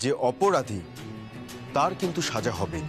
যে অপরাধী তার কিন্তু সাজা হবে।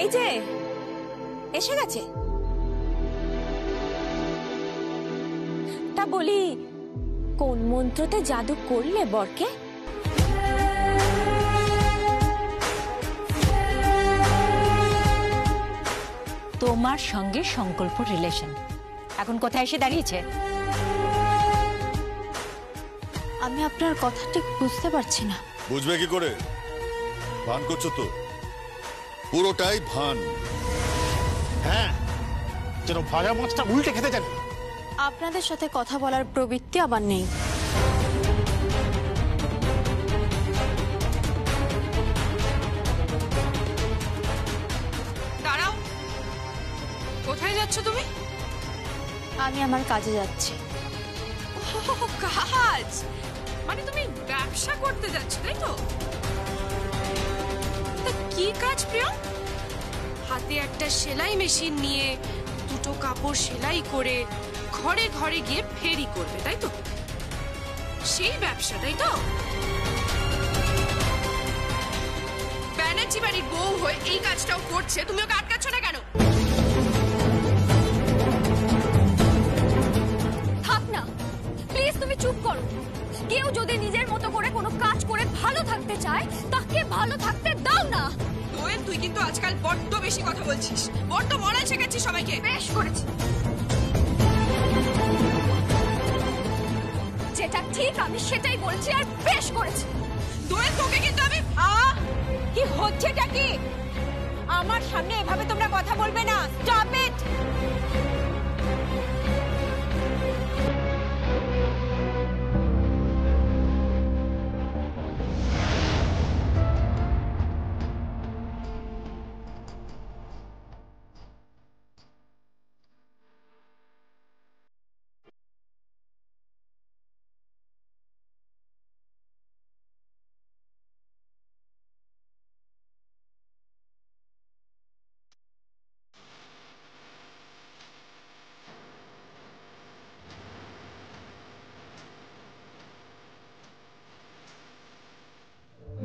এই যে এসে গেছে। তা বলি, কোন মন্ত্রতে জাদু করলে বরকে? তোমার সঙ্গে সংকল্প রিলেশন এখন কোথায় এসে দাঁড়িয়েছে? আমি আপনার কথা ঠিক বুঝতে পারছি না। বুঝবে কি করে? ভান করছো তো, পুরোটাই ভান। হ্যাঁ, যেন ভাজা মাছটা উল্টে খেতে জানি। আপনাদের সাথে কথা বলার প্রবৃত্তি আবার নেই। দাঁড়াও, কোথায় যাচ্ছ তুমি? আমি আমার কাজে যাচ্ছি। কাজ মানে তুমি ব্যবসা করতে যাচ্ছ, তাই তো? তা কি কাজ প্রিয়? হাতে একটা সেলাই মেশিন নিয়ে দুটো কাপড় সেলাই করে ঘরে ঘরে গিয়ে ফেরি করবে, তাই তো? সেই ব্যবসা, তাই তো? ব্যানার্জি বাড়ির বউ হয়ে এই কাজটাও করছে, তুমি ওকে আটকাচ্ছ না কেন? থাক না প্লিজ, তুমি চুপ করো। কেউ যদি নিজের মতো করে কোনো কাজ করে ভালো থাকতে চায়, তাকে ভালো থাকতে দাও না। দোয়েল, তুই কিন্তু আজকাল বড্ড বেশি কথা বলছিস, বড্ড মরাল শেখাচ্ছিস সবাইকে। বেশ করেছি, যেটা ঠিক আমি সেটাই বলছি, আর বেশ করেছি। দোয়েল, তোকে কিন্তু আমি কি হচ্ছেটা কি? আমার সামনে এভাবে তোমরা কথা বলবে না। Stop it.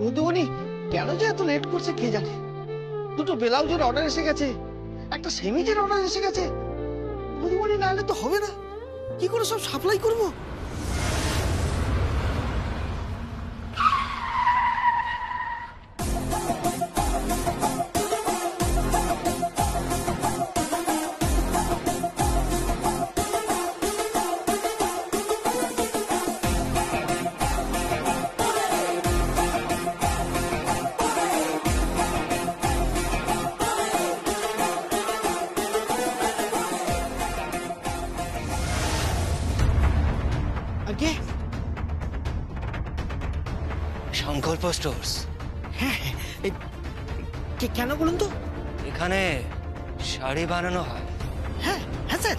বৌদিমণি কেন যে এত লেট করছে কে জানে। দুটো ব্লাউজের অর্ডার এসে গেছে, একটা সেমিজের অর্ডার এসে গেছে। বৌদিমণি না হলে তো হবে না, কি করে সব সাপ্লাই করবো? সংকল্প স্টোর্স। হ্যাঁ, কেন বলুন তো? এখানে শাড়ি বানানো হয়। হ্যাঁ হ্যাঁ স্যার,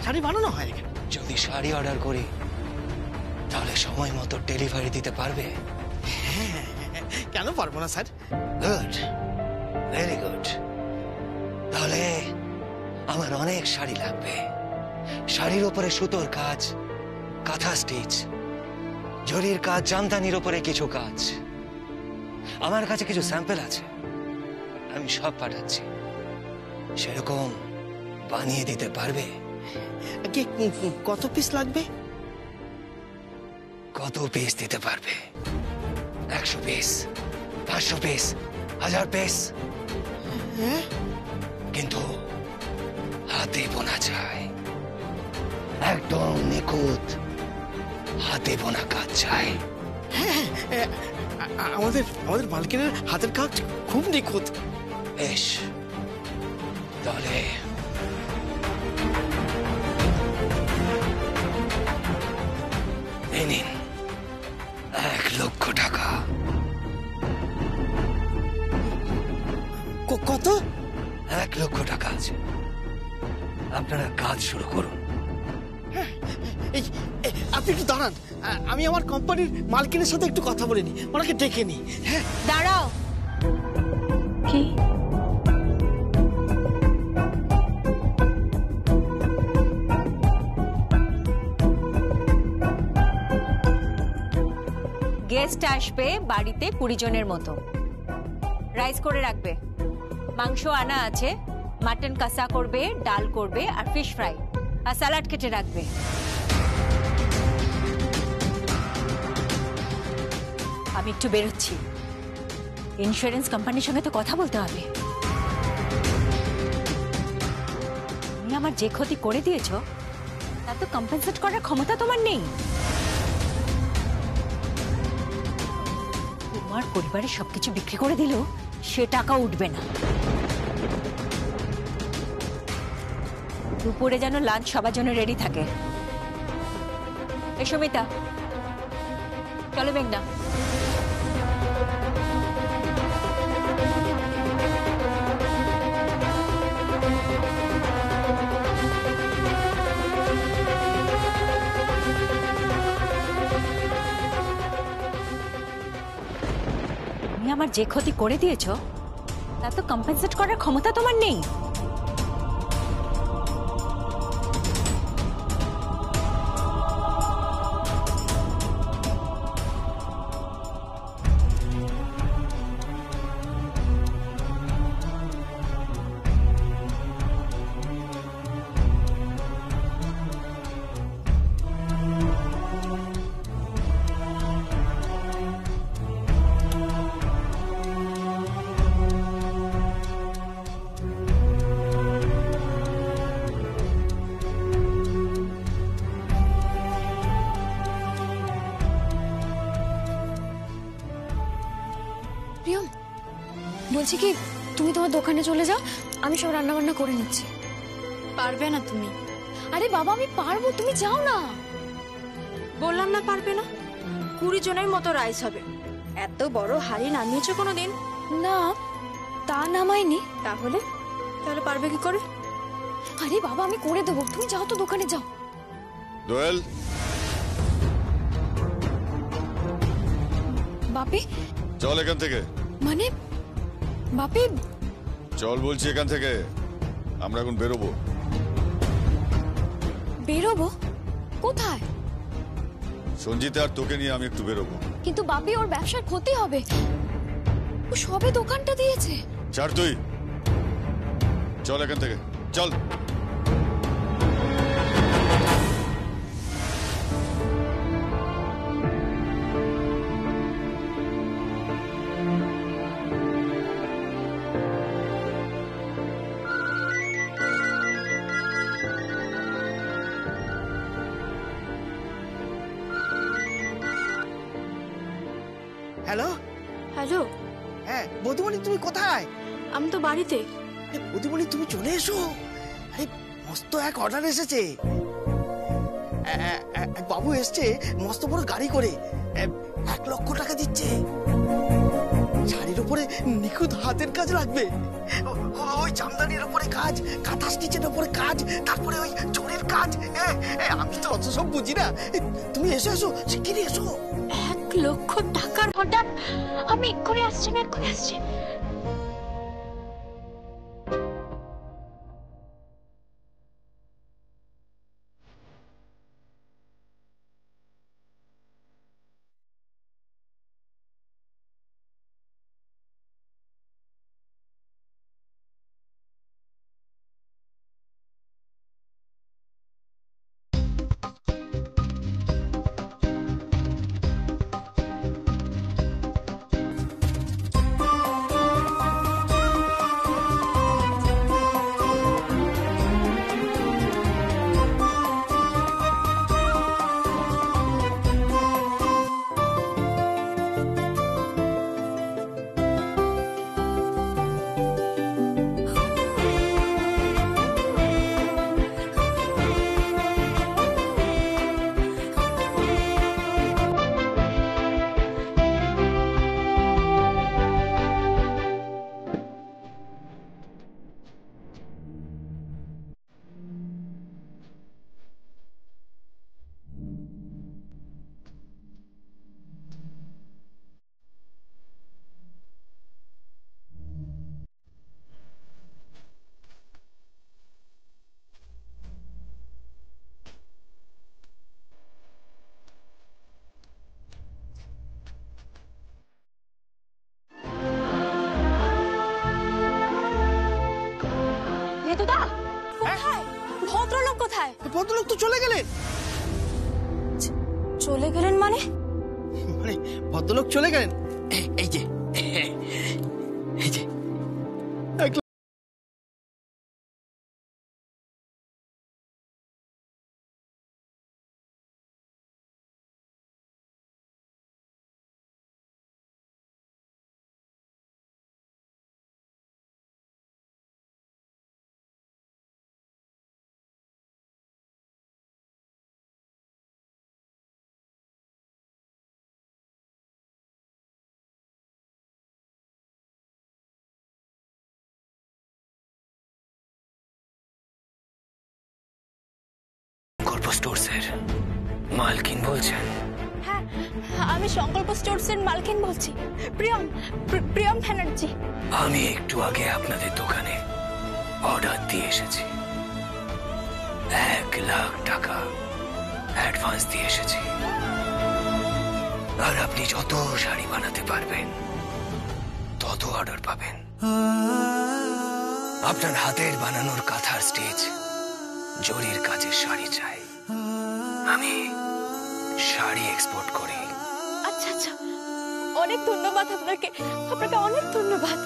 শাড়ি বানানো হয়। যদি শাড়ি অর্ডার করি তাহলে সময় মতো ডেলিভারি দিতে পারবে? হ্যাঁ, কেন পারবো না স্যার? Good, very good. তাহলে আমার অনেক শাড়ি লাগবে। শাড়ির উপরে সুতোর কাজ, কাঁথা স্টিচ, জরির কাজ, জামদানির উপরে কিছু কাজ। আমার কাছে কিছু স্যাম্পল আছে, আমি সব পাঠাচ্ছি। সেরকম বানিয়ে দিতে পারবে? কত পিস লাগবে? কত পিস দিতে পারবে? 100 পিস, 500 পিস, 1000 পিস? কিন্তু হাতে বোনা চাই, একদম নিখুঁত হাতে বোনা কাজ চাই। হ্যাঁ, আমাদের মালকিনের হাতের কাজ খুব নিখুঁত। বেশ, তাহলে এই নিন 1 লক্ষ টাকা। কত? 1 লক্ষ টাকা আছে, আপনারা কাজ শুরু করুন। একটু দাঁড়ান, আমি আমার কোম্পানির মালকিনের সাথে একটু কথা বলে নি, ওনাকে ডেকে নি। হ্যাঁ দাঁড়াও। কি? গেস্ট আসবে বাড়িতে 20 জনের মতো। রাইস করে রাখবে, মাংস আনা আছে, মাটন কষা করবে, ডাল করবে আর ফিশ ফ্রাই আর স্যালাড কেটে রাখবে। আমি একটু বেরোচ্ছি, ইন্স্যুরেন্স কোম্পানির সঙ্গে তো কথা বলতে হবে। তুমি আমার যে ক্ষতি করে দিয়েছো তা তো কম্পেনসেট করার ক্ষমতা তোমার নেই। তোমার পরিবারের সবকিছু বিক্রি করে দিলেও সে টাকা উঠবে না। দুপুরে যেন লাঞ্চ সবার জন্য রেডি থাকে। এই সুমিতা, চলো মেঘনা। তুমি আমার যে ক্ষতি করে দিয়েছো তা তো কম্পেনসেট করার ক্ষমতা তোমার নেই। প্রিয়ম, বলছি কি তুমি তোমার দোকানে চলে যাও, আমি সব রান্না বান্না করে নিচ্ছি। পারবে না তুমি? আরে বাবা আমি পারবো, তুমি যাও না। বললাম না পারবে না। 20 জনের মতো রাইস হবে। এত বড় হাড়ি নামিয়েছো কোনোদিন? না, তা নামাইনি। তাহলে পারবে কি করে? আরে বাবা আমি করে দেবো, তুমি যাও তো দোকানে যাও। দোয়েল, বাপি, চল এখান থেকে। মানে বাপি, চল বলছি এখান থেকে, আমরা এখন বেরোবো। বেরোবো? কোথায়? সঞ্জিতা আর তোকে নিয়ে আমি একটু বেরোবো। কিন্তু বাপি ওর ব্যবসার ক্ষতি হবে, ও সবে দোকানটা দিয়েছে। ছাড় তুই, চল এখান থেকে, চল। হ্যালো। হ্যালো, হ্যাঁ বধুমণি, তুমি কোথায়? আমি তো বাড়িতে। আরে বধুমণি তুমি চলে এসো, আরে মস্ত এক অর্ডার এসেছে। এক বাবু এসছে মস্ত বড় গাড়ি করে, 1 লক্ষ টাকা দিচ্ছে। শাড়ির উপরে নিখুঁত হাতের কাজ লাগবে, ওই জামদানির উপরে কাজ, কাঁথা স্টিচের উপরে কাজ, তারপরে ওই চোরের কাজ। আমি তো অত সব বুঝি না, তুমি এসো এসো, শিগগিরই এসো। 1 লক্ষ টাকার অর্ডার? আমি এক্ষুনি আসছি, আমি এক্ষুনি আসছি। নেতুদা কোথায় ভদ্রলোক কোথায়? ভদ্রলোক তো চলে গেলেন। চলে গেলেন মানে? মানে ভদ্রলোক চলে গেলেন, এই যে এই যে স্টোরসের মালকিন বলছেন? হ্যাঁ, আমি সংকল্প স্টোরসের মালকিন বলছি, প্রিয়ম ব্যানার্জি। আমি একটু আগে আপনাদের দোকানে অর্ডার দিয়ে এসেছি, 1 লাখ টাকা অ্যাডভান্স দিয়ে এসেছি। আর আপনি যত শাড়ি বানাতে পারবেন তত অর্ডার পাবেন। আপনার হাতের বানানোর কাঁথার স্টিচ জরির কাজের শাড়ি চাই। আমি শাড়ি এক্সপোর্ট করি। আচ্ছা আচ্ছা, অনেক ধন্যবাদ আপনাকে, আপনাকে অনেক ধন্যবাদ।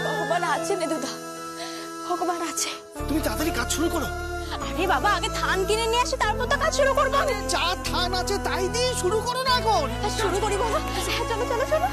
ভগবান আছে নেতুদা, ভগবান আছে। তুমি তাড়াতাড়ি কাজ শুরু করো। আরে বাবা, আগে থান কিনে নিয়ে আসি, তারপর তো কাজ শুরু করবো। যা থান আছে তাই দিয়ে শুরু করো না এখন। শুরু করি বাবা, হ্যাঁ চলো চলো চলো।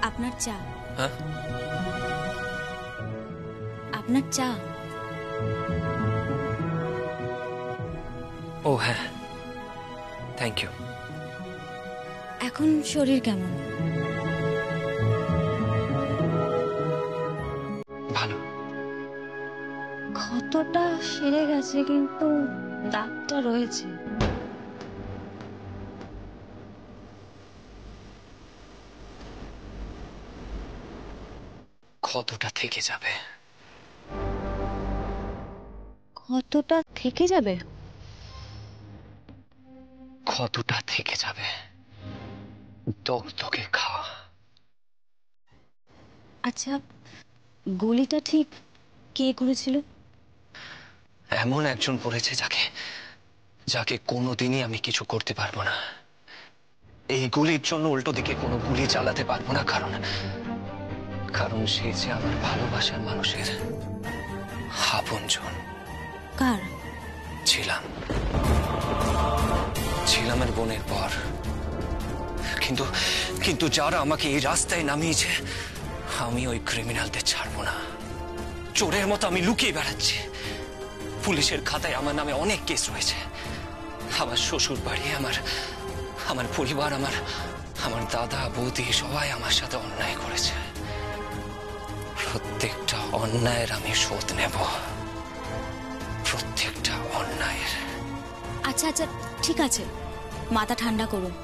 আপনার চা। হ্যাঁ, আপনার চা। ও হ্যাঁ, থ্যাংক ইউ। এখন শরীর কেমন? ভালো। ক্ষতটা সেরে গেছে কিন্তু দাগটা রয়েছে। ক্ষতটা থেকে যাবে। কতটা থেকে যাবে? ক্ষতটা থেকে যাবে, দগদগে খাওয়া। আচ্ছা, গুলিটা ঠিক কে করেছিল? এমন একজন পড়েছে যাকে যাকে কোনোদিনই আমি কিছু করতে পারবো না। এই গুলির জন্য উল্টো দিকে কোনো গুলি চালাতে পারবো না, কারণ কারণ সে যে আমার ভালোবাসার মানুষের আপনজন। কার? ছিলামের বোনের পর। কিন্তু কিন্তু যারা আমাকে এই রাস্তায় নামিয়েছে, আমি ওই ক্রিমিনালদের ছাড়বো না। চোরের মতো আমি লুকিয়ে বেড়াচ্ছি। পুলিশের খাতায় আমার নামে অনেক কেস রয়েছে। আমার শ্বশুর বাড়ি, আমার পরিবার, আমার দাদা বৌদি সবাই আমার সাথে অন্যায় করেছে। প্রত্যেকটা অন্যায়ের আমি শোধ নেব, প্রত্যেকটা অন্যায়ের। আচ্ছা আচ্ছা, ঠিক আছে, মাথা ঠান্ডা করুন।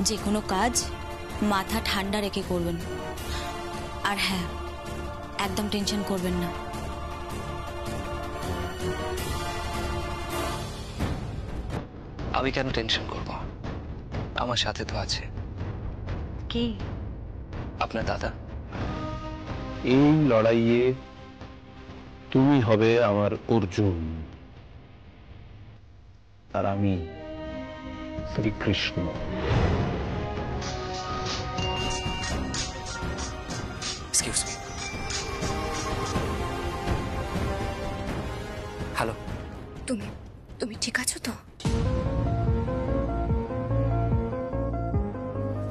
যে কোনো কাজ মাথা ঠান্ডা রেখে করবেন। আর হ্যাঁ, একদম টেনশন করবেন না। আমি কেন টেনশন করব? আমার সাথে তো আছে। কি? আপনার দাদা। এই লড়াইয়ে তুমি হবে আমার অর্জুন, আর আমি শ্রীকৃষ্ণ। Excuse me. হ্যালো, তুমি ঠিক আছো তো?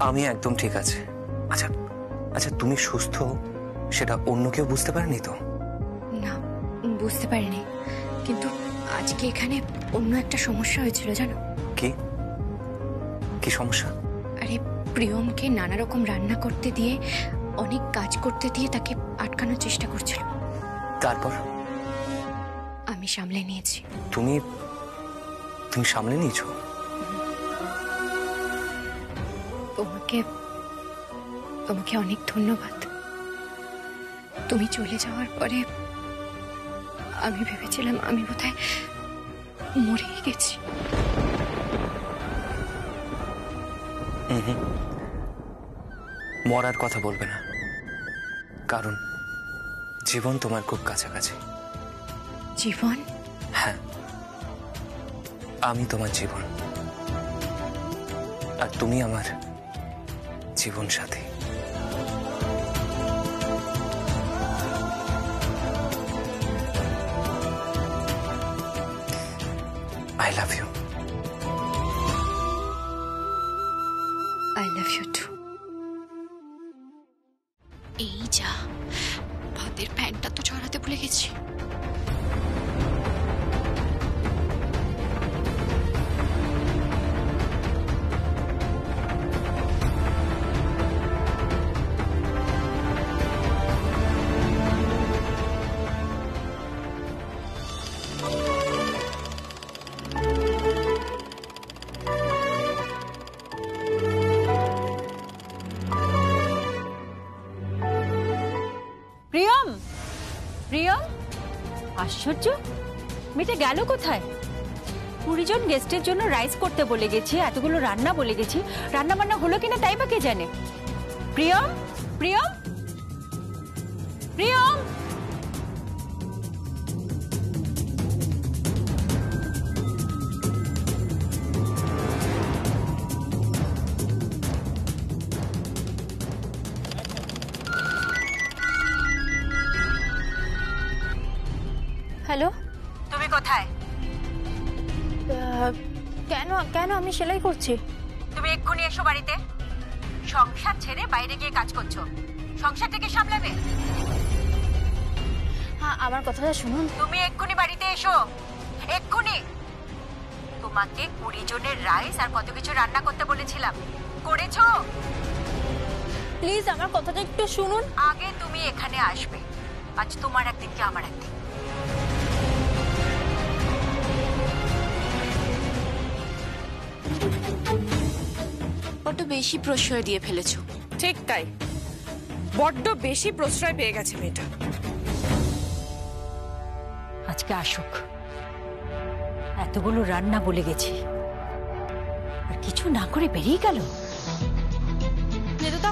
আমি একদম ঠিক আছে। আচ্ছা আচ্ছা, তুমি সুস্থ সেটা অন্য কেউ বুঝতে পারেনি তো? না, বুঝতে পারিনি, কিন্তু আজকে এখানে অন্য একটা সমস্যা হয়েছিল জানো? কি কি সমস্যা? আরে, প্রিয়মকে নানা রকম রান্না করতে দিয়ে, অনেক কাজ করতে দিয়ে তাকে আটকানোর চেষ্টা করছিল। তারপর আমি সামলে নিয়েছি। তুমি তুমি সামলে নিয়েছো? তোমাকে অনেক ধন্যবাদ। তুমি চলে যাওয়ার পরে আমি ভেবেছিলাম আমি বোধহয় মরেই গেছি। মরার কথা বলবে না, কারণ জীবন তোমার খুব কাছাকাছি। জীবন? হ্যাঁ, আমি তোমার জীবন, আর তুমি আমার জীবন সাথী। I love you. I love you too. এই যা, ভাতের ফ্যানটা তো চড়াতে ভুলে গেছি। প্রিয়ম, প্রিয়ম, আশ্চর্য, মেয়েটা গেল কোথায়? 20 জন গেস্টের জন্য রাইস করতে বলে গেছি, এতগুলো রান্না বলে গেছি, রান্না বান্না হলো কিনা তাই বা কে জানে। প্রিয়ম, প্রিয়ম, প্রিয়ম। হ্যালো, তুমি কোথায়? কেন আমি সেলাই করছি। তুমি এক্ষুনি এসো বাড়িতে। সংসার ছেড়ে বাইরে গিয়ে কাজ করছো, সংসারটাকে সামলাবে। হ্যাঁ, আমার কথাটা শুনুন। তুমি এক্ষুনি বাড়িতে এসো, এক্ষুনি। তোমাকে 20 জনের রাইস আর কত কিছু রান্না করতে বলেছিলাম, করেছো? প্লিজ আমার কথাটা একটু শুনুন। আগে তুমি এখানে আসবে, আজ তোমার একদিন কি আমার একদিন। বড্ড বেশি প্রশ্রয় দিয়ে ফেলেছো। ঠিক তাই, বড্ড বেশি প্রশ্রয় পেয়ে গেছে মেয়েটা। আজকে থেকে আসুক। এতগুলো রান্না বলে গেছি, আর কিছু না করে বেরিয়ে গেল। নেদুদা,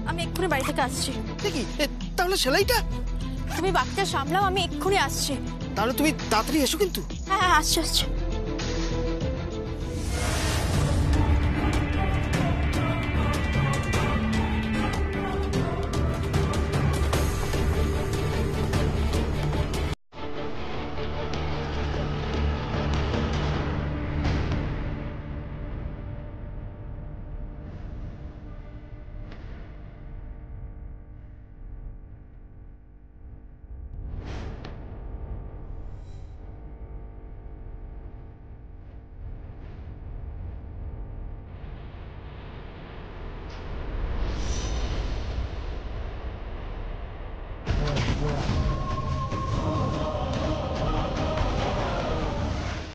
আমি এক্ষুনি বাড়ি থেকে আসছি। দেখি তাহলে সেলাইটা? তুমি বাচ্চা সামলাও, আমি এক্ষুনি আসছি। তাহলে তুমি তাড়াতাড়ি এসো কিন্তু। হ্যাঁ হ্যাঁ, আসছি আসছি।